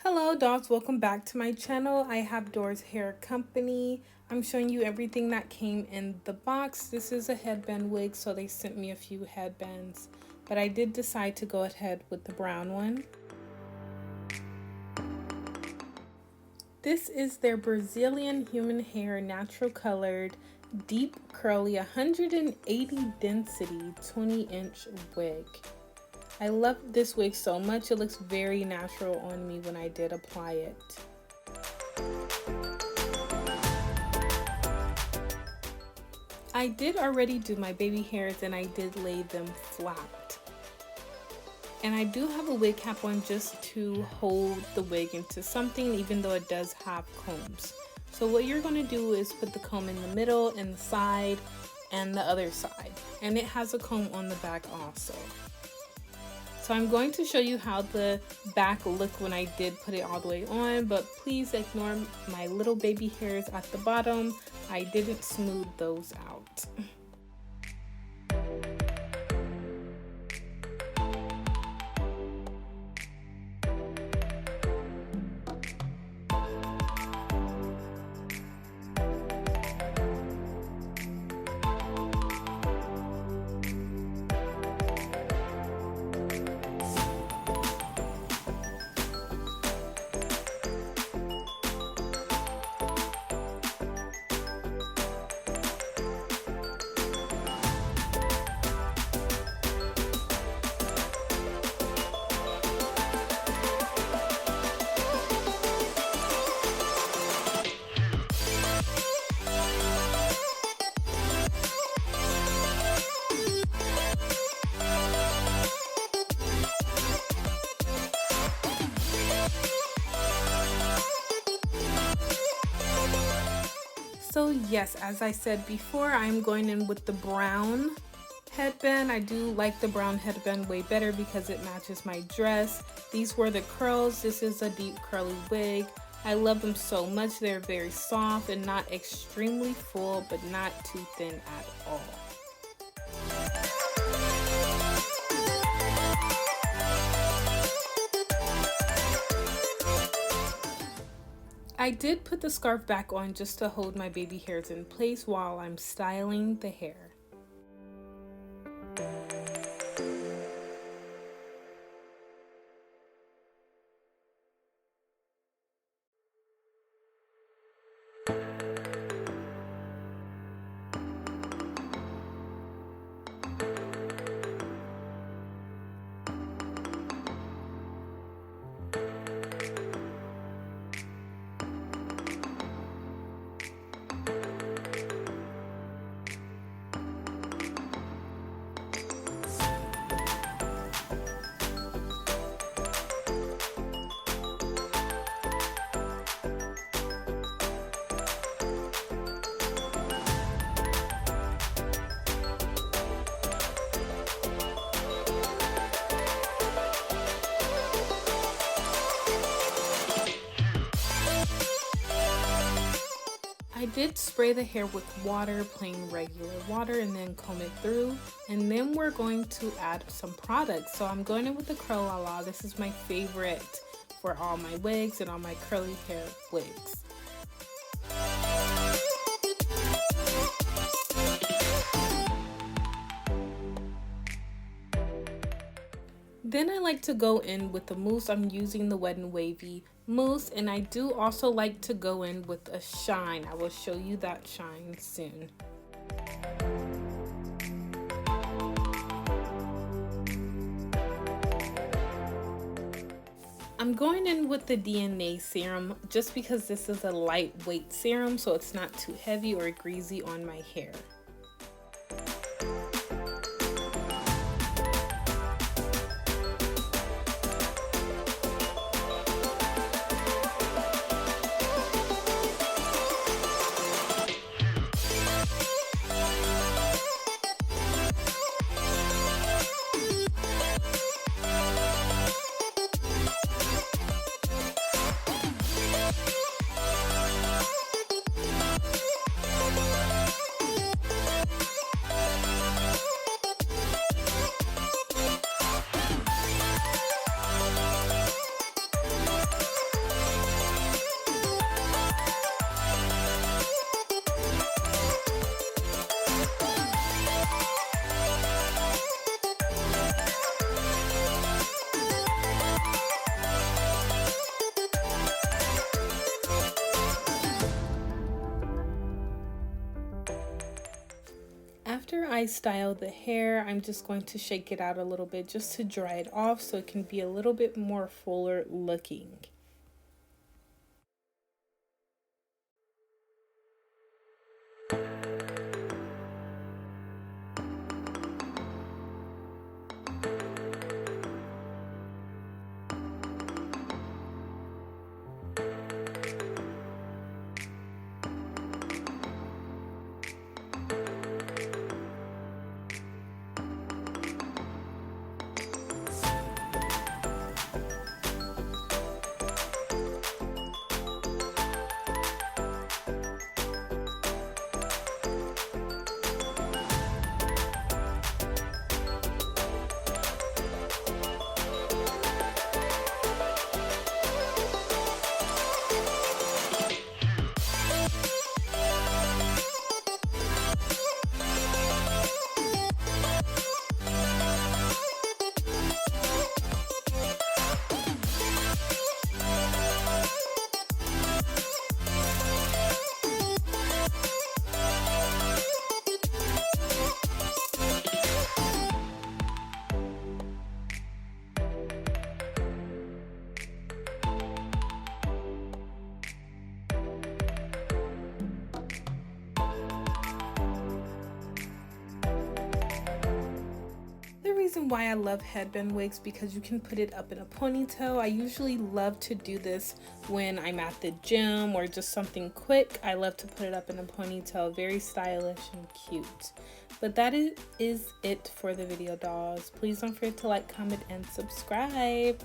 Hello dolls, welcome back to my channel. I have Dorhair company. I'm showing you everything that came in the box. This is a headband wig, so they sent me a few headbands, but I did decide to go ahead with the brown one. This is their Brazilian human hair, natural colored, deep curly, 180 density, 20-inch wig. I love this wig so much. It looks very natural on me when I did apply it. I did already do my baby hairs and I did lay them flat. And I do have a wig cap on just to hold the wig into something, even though it does have combs. So what you're going to do is put the comb in the middle and the side and the other side. And it has a comb on the back also. So I'm going to show you how the back looked when I did put it all the way on, but please ignore my little baby hairs at the bottom. I didn't smooth those out. So yes, as I said before, I'm going in with the brown headband. I do like the brown headband way better because it matches my dress. These were the curls. This is a deep curly wig. I love them so much. They're very soft and not extremely full, but not too thin at all. I did put the scarf back on just to hold my baby hairs in place while I'm styling the hair. I did spray the hair with water, plain regular water, and then comb it through. And then we're going to add some products. So I'm going in with the Curl La La. This is my favorite for all my wigs and all my curly hair wigs. Then I like to go in with the mousse. I'm using the Wet n Wavy mousse, and I do also like to go in with a shine. I will show you that shine soon. I'm going in with the DNA serum just because this is a lightweight serum, so it's not too heavy or greasy on my hair. After I style the hair, I'm just going to shake it out a little bit just to dry it off so it can be a little bit more fuller looking. Reason why I love headband wigs because you can put it up in a ponytail. I usually love to do this when I'm at the gym or just something quick. I love to put it up in a ponytail, very stylish and cute. But that is it for the video, dolls. Please don't forget to like, comment, and subscribe.